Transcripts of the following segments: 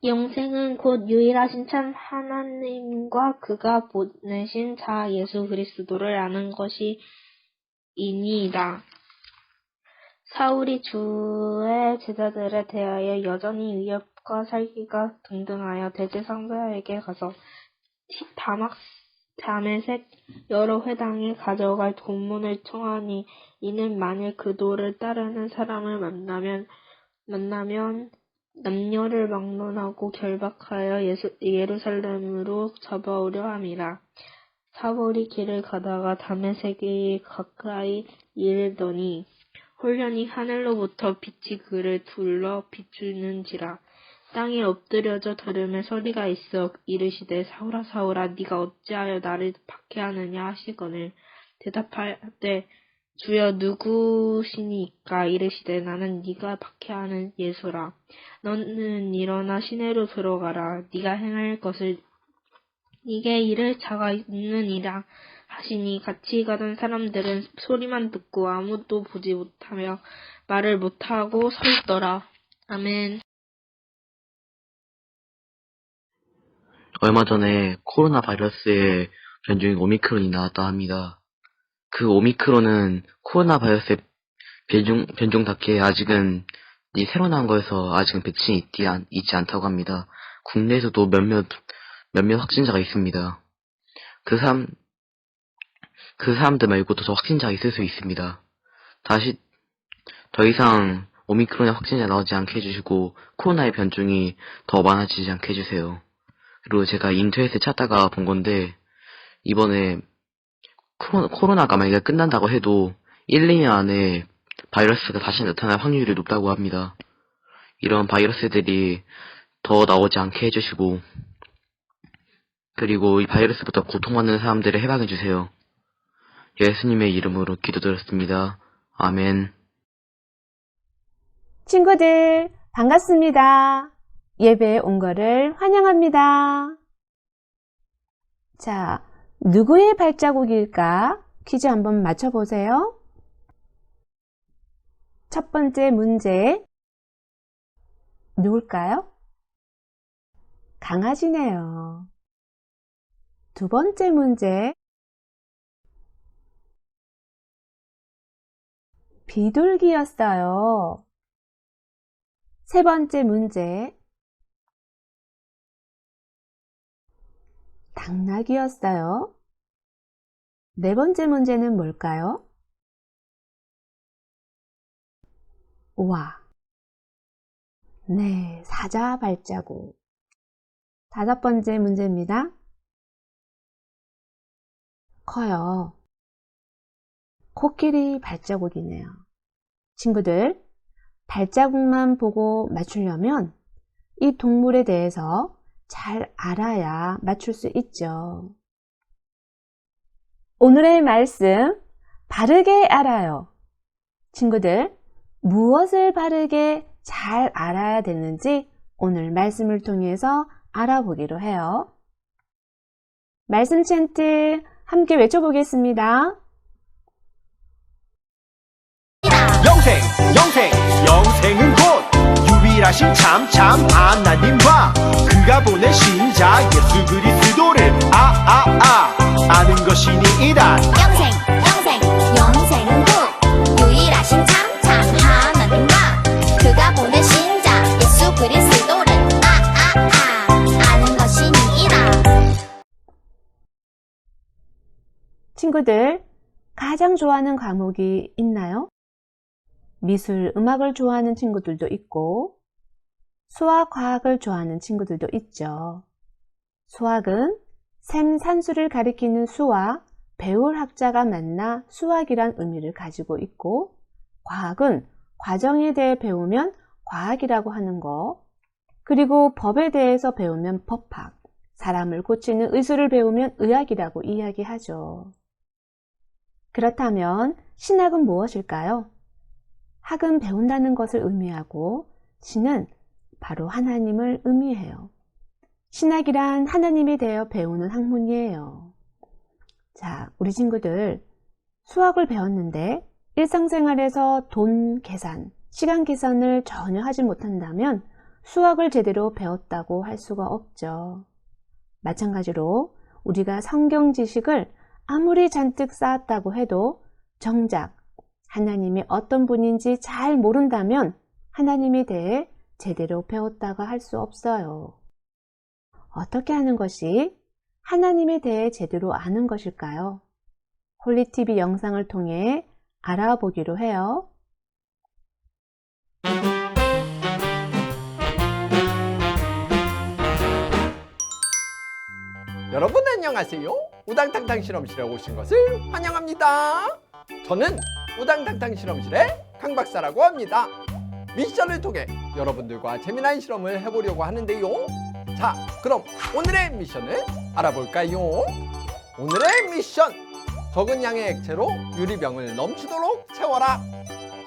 영생은 곧 유일하신 참 하나님과 그가 보내신 자 예수 그리스도를 아는 것이니이다. 사울이 주의 제자들에 대하여 여전히 위협과 살기가 등등하여 대제사장에게 가서 다메섹 여러 회당에 가져갈 돈문을 청하니 이는 만일 그 도를 따르는 사람을 만나면 남녀를 막론하고 결박하여 예루살렘으로 잡아오려 함이라. 사울이 길을 가다가 다메섹에 가까이 이르더니 홀련히 하늘로부터 빛이 그를 둘러 비추는지라. 땅에 엎드려져 들으며 소리가 있어 이르시되 사울아 사울아 네가 어찌하여 나를 박해하느냐 하시거늘 대답하되 주여 누구시니까? 이르시되 나는 네가 박해하는 예수라. 너는 일어나 시내로 들어가라. 네가 행할 것을 네게 이를 자가 있느니라 하시니 같이 가던 사람들은 소리만 듣고 아무도 보지 못하며 말을 못하고 서 있더라. 아멘. 얼마 전에 코로나 바이러스의 변종인 오미크론이 나왔다 합니다. 그 오미크론은 코로나 바이러스의 변종답게 아직은 이 새로 나온 거에서 아직은 백신이 있지 않다고 합니다. 국내에서도 몇몇 확진자가 있습니다. 그 사람들 말고도 더 확진자가 있을 수 있습니다. 더 이상 오미크론의 확진자 나오지 않게 해주시고 코로나의 변종이 더 많아지지 않게 해주세요. 그리고 제가 인터넷에 찾다가 본 건데 이번에 코로나가 만약에 끝난다고 해도 1, 2년 안에 바이러스가 다시 나타날 확률이 높다고 합니다. 이런 바이러스들이 더 나오지 않게 해주시고 그리고 이 바이러스부터 고통받는 사람들을 해방해주세요. 예수님의 이름으로 기도드렸습니다. 아멘. 친구들 반갑습니다. 예배에 온 거를 환영합니다. 자, 누구의 발자국일까? 퀴즈 한번 맞춰보세요. 첫 번째 문제, 누굴까요? 강아지네요. 두 번째 문제, 비둘기였어요. 세 번째 문제, 당나귀였어요. 네 번째 문제는 뭘까요? 우와, 네, 사자 발자국. 다섯 번째 문제입니다. 커요. 코끼리 발자국이네요. 친구들, 발자국만 보고 맞추려면 이 동물에 대해서 잘 알아야 맞출 수 있죠. 오늘의 말씀, 바르게 알아요. 친구들, 무엇을 바르게 잘 알아야 되는지 오늘 말씀을 통해서 알아보기로 해요. 말씀 챈트 함께 외쳐보겠습니다. 영생은 곧 유일하신 참 하나님과 그가 보내신 자 예수 그리스도를 아는 것이니이다. 영생은 곧 유일하신 참 하나님과 그가 보내신 자 예수 그리스도를 아는 것이니이다. 친구들, 가장 좋아하는 과목이 있나요? 미술, 음악을 좋아하는 친구들도 있고 수학, 과학을 좋아하는 친구들도 있죠. 수학은 샘, 산수를 가리키는 수와 배울 학자가 만나 수학이란 의미를 가지고 있고 과학은 과정에 대해 배우면 과학이라고 하는 거, 그리고 법에 대해서 배우면 법학, 사람을 고치는 의술을 배우면 의학이라고 이야기하죠. 그렇다면 신학은 무엇일까요? 학은 배운다는 것을 의미하고 신은 바로 하나님을 의미해요. 신학이란 하나님에 대해 배우는 학문이에요. 자, 우리 친구들 수학을 배웠는데 일상생활에서 돈 계산, 시간 계산을 전혀 하지 못한다면 수학을 제대로 배웠다고 할 수가 없죠. 마찬가지로 우리가 성경 지식을 아무리 잔뜩 쌓았다고 해도 정작 하나님이 어떤 분인지 잘 모른다면 하나님에 대해 제대로 배웠다고 할 수 없어요. 어떻게 하는 것이 하나님에 대해 제대로 아는 것일까요? 홀리TV 영상을 통해 알아보기로 해요. 여러분 안녕하세요. 우당탕탕 실험실에 오신 것을 환영합니다. 저는 우당탕탕 실험실의 강 박사라고 합니다. 미션을 통해 여러분들과 재미난 실험을 해보려고 하는데요. 자, 그럼 오늘의 미션을 알아볼까요? 오늘의 미션! 적은 양의 액체로 유리병을 넘치도록 채워라.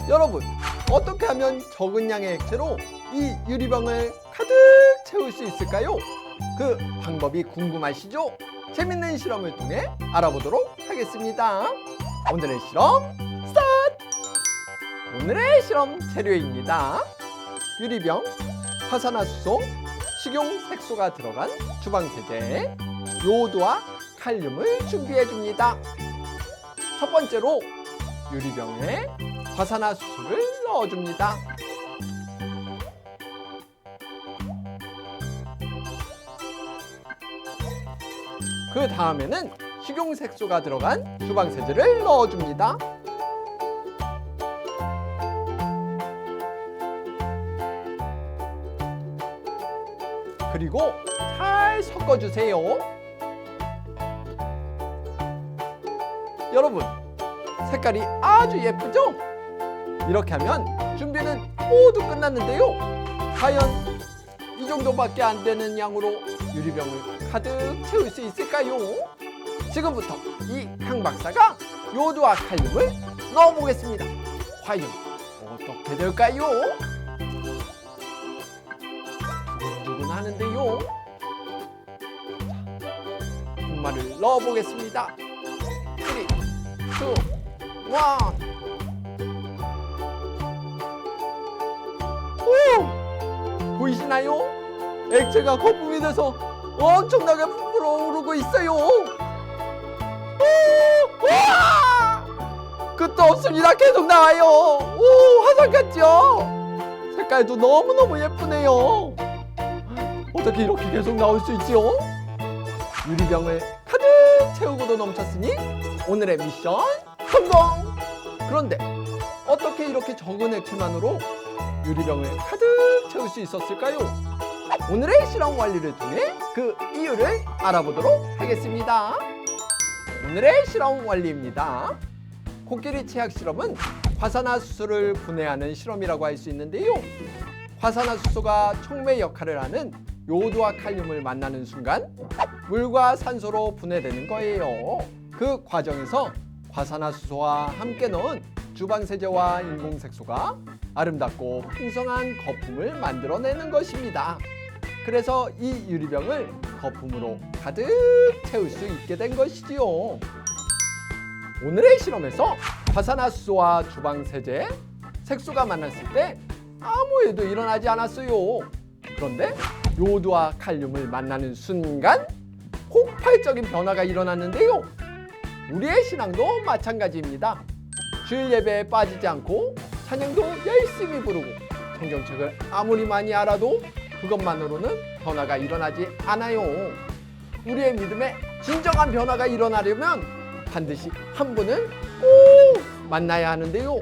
여러분, 어떻게 하면 적은 양의 액체로 이 유리병을 가득 채울 수 있을까요? 그 방법이 궁금하시죠? 재밌는 실험을 통해 알아보도록 하겠습니다. 오늘의 실험 스타트! 오늘의 실험 재료입니다. 유리병, 화산화수소, 식용색소가 들어간 주방세제, 요오드와 칼륨을 준비해 줍니다. 첫 번째로 유리병에 화산화수소를 넣어줍니다. 그 다음에는 식용색소가 들어간 주방세제를 넣어줍니다. 그리고 잘 섞어주세요. 여러분, 색깔이 아주 예쁘죠? 이렇게 하면 준비는 모두 끝났는데요. 과연 이 정도밖에 안 되는 양으로 유리병을 가득 채울 수 있을까요? 지금부터 이 강 박사가 요오드와 칼륨을 넣어보겠습니다. 과연 어떻게 될까요? 두근두근 하는데요. 자, 분말을 넣어보겠습니다. 3, 2, 1. 오! 보이시나요? 액체가 거품이 돼서 엄청나게 불어오르고 있어요. 우와! 끝도 없습니다. 계속 나와요. 오, 화산 같죠? 색깔도 너무너무 예쁘네요. 어떻게 이렇게 계속 나올 수 있죠? 유리병을 가득 채우고도 넘쳤으니 오늘의 미션 성공! 그런데 어떻게 이렇게 적은 액체만으로 유리병을 가득 채울 수 있었을까요? 오늘의 실험 원리를 통해 그 이유를 알아보도록 하겠습니다. 오늘의 실험 원리입니다. 코끼리 치약 실험은 화산화수소를 분해하는 실험이라고 할 수 있는데요. 화산화수소가 촉매 역할을 하는 요오드와 칼륨을 만나는 순간 물과 산소로 분해되는 거예요. 그 과정에서 화산화수소와 함께 넣은 주방세제와 인공색소가 아름답고 풍성한 거품을 만들어내는 것입니다. 그래서 이 유리병을 거품으로 가득 채울 수 있게 된 것이지요. 오늘의 실험에서 화산화수소와 주방세제, 색소가 만났을 때 아무 일도 일어나지 않았어요. 그런데 요오드와 칼륨을 만나는 순간 폭발적인 변화가 일어났는데요. 우리의 신앙도 마찬가지입니다. 주일 예배에 빠지지 않고 찬양도 열심히 부르고 성경책을 아무리 많이 알아도 그것만으로는 변화가 일어나지 않아요. 우리의 믿음에 진정한 변화가 일어나려면 반드시 한 분을 꼭 만나야 하는데요.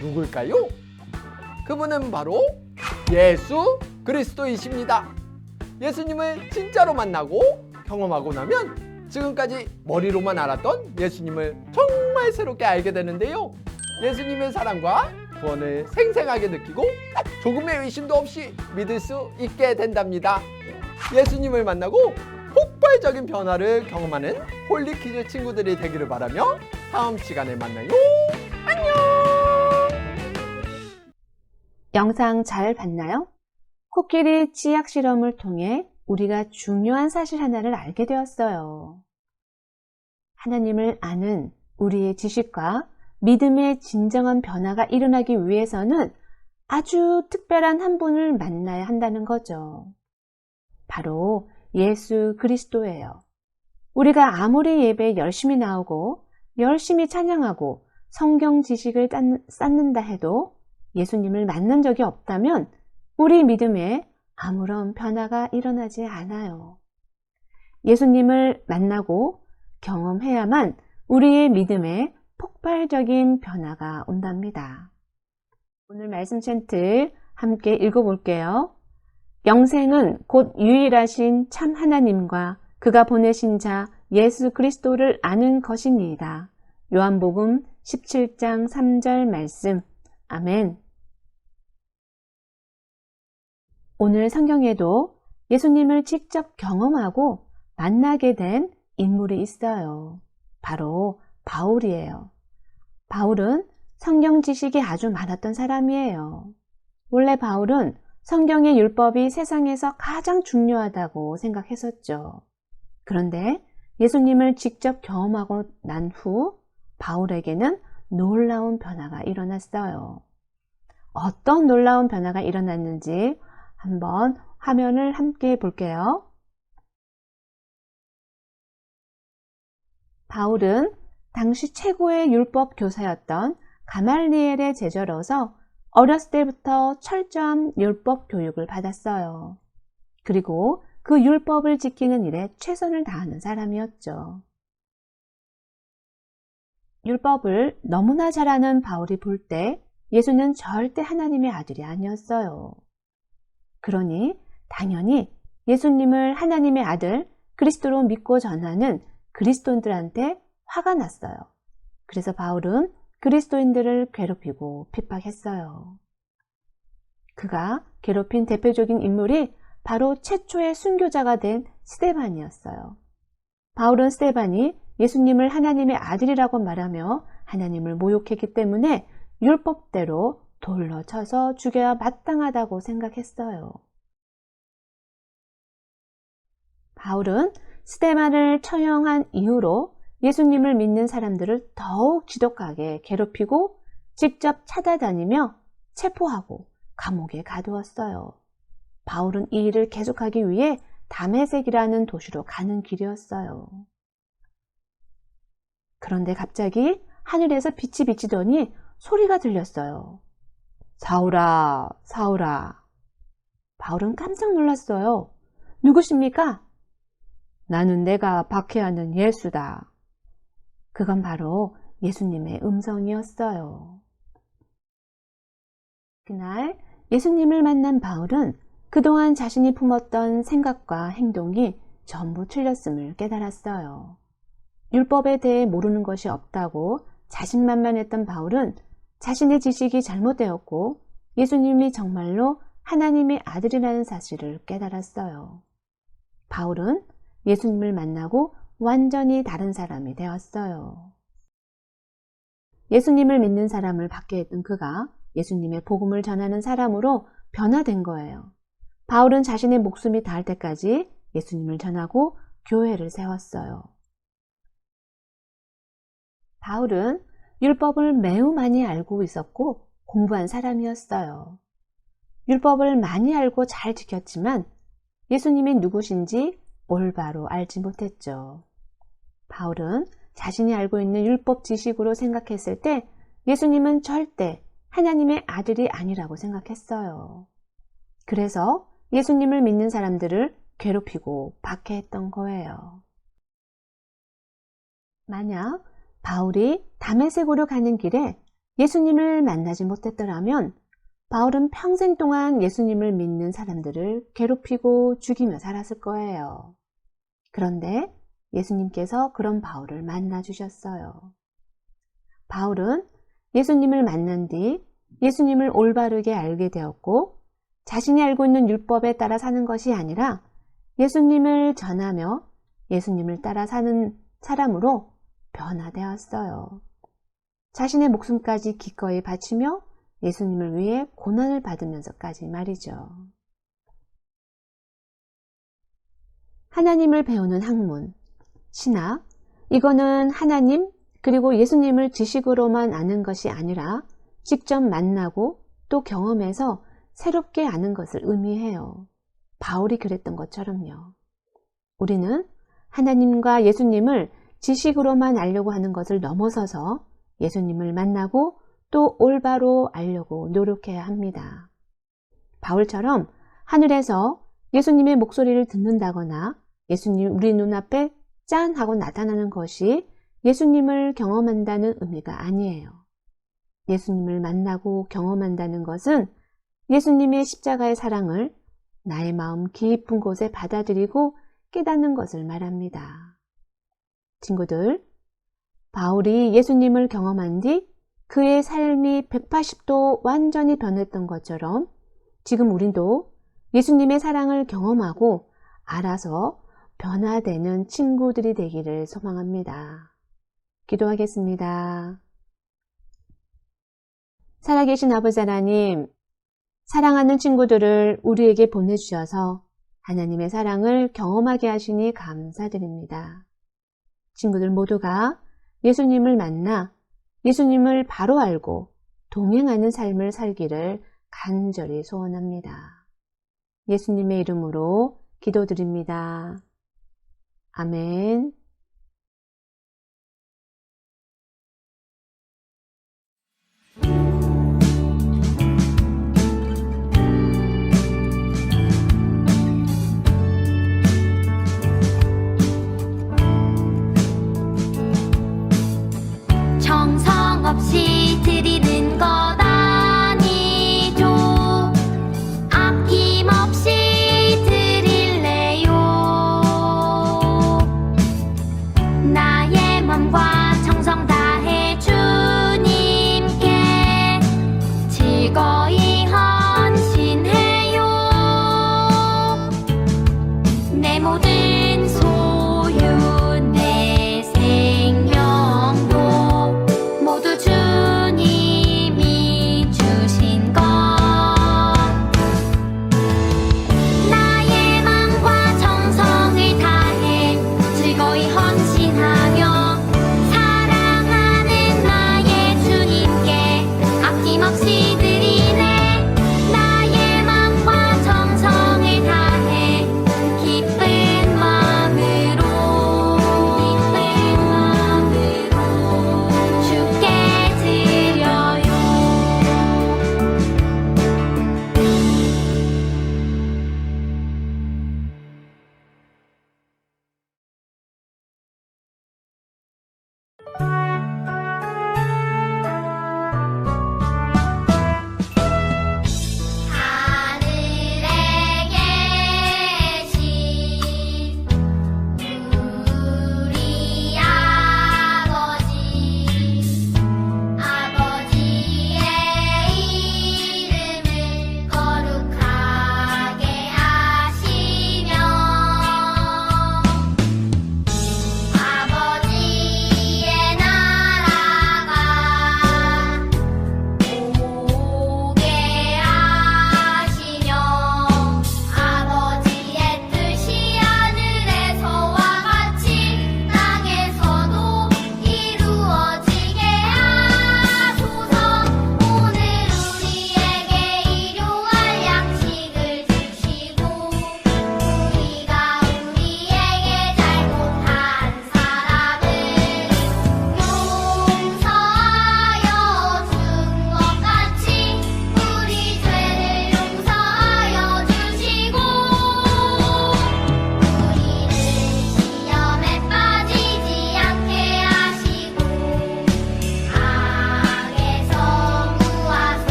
누굴까요? 그분은 바로 예수 그리스도이십니다. 예수님을 진짜로 만나고 경험하고 나면 지금까지 머리로만 알았던 예수님을 정말 새롭게 알게 되는데요. 예수님의 사랑과 구원을 생생하게 느끼고 조금의 의심도 없이 믿을 수 있게 된답니다. 예수님을 만나고 폭발적인 변화를 경험하는 홀리키즈 친구들이 되기를 바라며 다음 시간에 만나요. 안녕! 영상 잘 봤나요? 코끼리 치약 실험을 통해 우리가 중요한 사실 하나를 알게 되었어요. 하나님을 아는 우리의 지식과 믿음의 진정한 변화가 일어나기 위해서는 아주 특별한 한 분을 만나야 한다는 거죠. 바로 예수 그리스도예요. 우리가 아무리 예배에 열심히 나오고 열심히 찬양하고 성경 지식을 쌓는다 해도 예수님을 만난 적이 없다면 우리 믿음에 아무런 변화가 일어나지 않아요. 예수님을 만나고 경험해야만 우리의 믿음에 폭발적인 변화가 온답니다. 오늘 말씀 챈트 함께 읽어볼게요. 영생은 곧 유일하신 참 하나님과 그가 보내신 자 예수 그리스도를 아는 것이니이다. 요한복음 17장 3절 말씀. 아멘. 오늘 성경에도 예수님을 직접 경험하고 만나게 된 인물이 있어요. 바로 바울이에요. 바울은 성경 지식이 아주 많았던 사람이에요. 원래 바울은 성경의 율법이 세상에서 가장 중요하다고 생각했었죠. 그런데 예수님을 직접 경험하고 난 후 바울에게는 놀라운 변화가 일어났어요. 어떤 놀라운 변화가 일어났는지 한번 화면을 함께 볼게요. 바울은 당시 최고의 율법 교사였던 가말리엘의 제자로서 어렸을 때부터 철저한 율법 교육을 받았어요. 그리고 그 율법을 지키는 일에 최선을 다하는 사람이었죠. 율법을 너무나 잘하는 바울이 볼 때 예수는 절대 하나님의 아들이 아니었어요. 그러니 당연히 예수님을 하나님의 아들 그리스도로 믿고 전하는 그리스도인들한테 화가 났어요. 그래서 바울은 그리스도인들을 괴롭히고 핍박했어요. 그가 괴롭힌 대표적인 인물이 바로 최초의 순교자가 된 스데반이었어요. 바울은 스데반이 예수님을 하나님의 아들이라고 말하며 하나님을 모욕했기 때문에 율법대로 돌로 쳐서 죽여야 마땅하다고 생각했어요. 바울은 스데반을 처형한 이후로 예수님을 믿는 사람들을 더욱 지독하게 괴롭히고 직접 찾아다니며 체포하고 감옥에 가두었어요. 바울은 이 일을 계속하기 위해 다메섹이라는 도시로 가는 길이었어요. 그런데 갑자기 하늘에서 빛이 비치더니 소리가 들렸어요. 사울아, 사울아. 바울은 깜짝 놀랐어요. 누구십니까? 나는 내가 박해하는 예수다. 그건 바로 예수님의 음성이었어요. 그날 예수님을 만난 바울은 그동안 자신이 품었던 생각과 행동이 전부 틀렸음을 깨달았어요. 율법에 대해 모르는 것이 없다고 자신만만했던 바울은 자신의 지식이 잘못되었고 예수님이 정말로 하나님의 아들이라는 사실을 깨달았어요. 바울은 예수님을 만나고 완전히 다른 사람이 되었어요. 예수님을 믿는 사람을 받게 했던 그가 예수님의 복음을 전하는 사람으로 변화된 거예요. 바울은 자신의 목숨이 닿을 때까지 예수님을 전하고 교회를 세웠어요. 바울은 율법을 매우 많이 알고 있었고 공부한 사람이었어요. 율법을 많이 알고 잘 지켰지만 예수님이 누구신지 올바로 알지 못했죠. 바울은 자신이 알고 있는 율법 지식으로 생각했을 때 예수님은 절대 하나님의 아들이 아니라고 생각했어요. 그래서 예수님을 믿는 사람들을 괴롭히고 박해했던 거예요. 만약 바울이 다메섹으로 가는 길에 예수님을 만나지 못했더라면 바울은 평생 동안 예수님을 믿는 사람들을 괴롭히고 죽이며 살았을 거예요. 그런데 예수님께서 그런 바울을 만나 주셨어요. 바울은 예수님을 만난 뒤 예수님을 올바르게 알게 되었고 자신이 알고 있는 율법에 따라 사는 것이 아니라 예수님을 전하며 예수님을 따라 사는 사람으로 변화되었어요. 자신의 목숨까지 기꺼이 바치며 예수님을 위해 고난을 받으면서까지 말이죠. 하나님을 배우는 학문, 신학, 이거는 하나님 그리고 예수님을 지식으로만 아는 것이 아니라 직접 만나고 또 경험해서 새롭게 아는 것을 의미해요. 바울이 그랬던 것처럼요. 우리는 하나님과 예수님을 지식으로만 알려고 하는 것을 넘어서서 예수님을 만나고 또 올바로 알려고 노력해야 합니다. 바울처럼 하늘에서 예수님의 목소리를 듣는다거나 예수님 우리 눈앞에 짠 하고 나타나는 것이 예수님을 경험한다는 의미가 아니에요. 예수님을 만나고 경험한다는 것은 예수님의 십자가의 사랑을 나의 마음 깊은 곳에 받아들이고 깨닫는 것을 말합니다. 친구들, 바울이 예수님을 경험한 뒤 그의 삶이 180도 완전히 변했던 것처럼 지금 우리도 예수님의 사랑을 경험하고 알아서 변화되는 친구들이 되기를 소망합니다. 기도하겠습니다. 살아계신 아버지 하나님, 사랑하는 친구들을 우리에게 보내주셔서 하나님의 사랑을 경험하게 하시니 감사드립니다. 친구들 모두가 예수님을 만나 예수님을 바로 알고 동행하는 삶을 살기를 간절히 소원합니다. 예수님의 이름으로 기도드립니다. 아멘. 정성 없이 드리는 것 아니죠. 아낌없이 드릴래요. 나의 맘과 정성 다해 주님께 즐거이